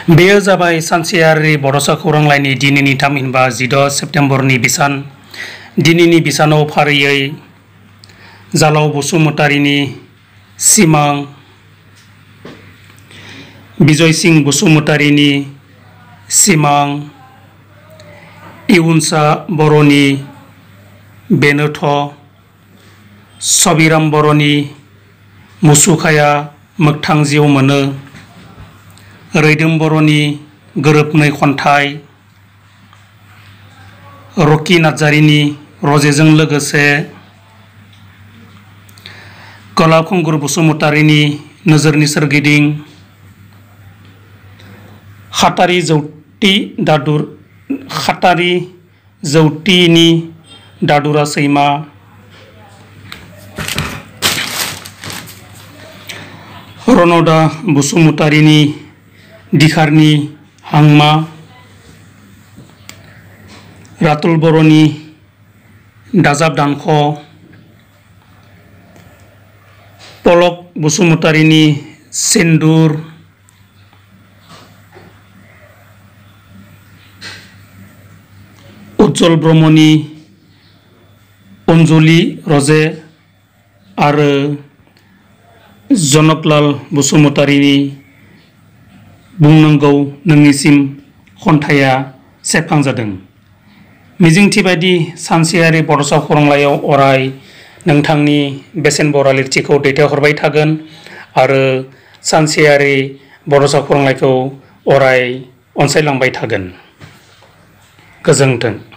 बेयो जाबाय सानसेयारि बड'सा खौरांलाइनि दिनैनि थामहिनबा 16 सेप्तेम्बरनि बिसान। दिनैनि बिसानाव फारियै जालाव बसुमतारीनि सिमां, बिजय सिंह बसुमतारीनि सिमां, इयुनसा बर'नि बेनोथ', सबिराम बर'नि मुसुखाया मोगथां जिउ मोनो, रैदोम बर'नि गोरोबनै खन्थाइ, रकि नार्जारिनि रजेजों लोगोसे, कलाब खुंगुर बसुमतारीनि नोजोरनि सोरगिदिं, खातारि जौतिनि दादुरा सैमा, रनदा बसुमतारीनि दिखारनि हांमा, रातुल बर'नि दाजाब दानख', पलक बसुमतारीनि सिन्दुर, उज्जल ब्रह्मनि अनजुलि रजे आरो जनकलाल बसुमतारीनि बुंनांगौ नोंनिसिम खन्थाइया सेबखांजादों। मिजिंथि बायदि सानसेयारि बड'सा खौरांलाइयाव अराय नोंथांनि बेसेन बरा लिरथिखौ दैथायहरबाय थागोन आरो सानसेयारि बड'सा खौरांलाइखौ अराय अनसायलांबाय थागोन। गोजोन्थों।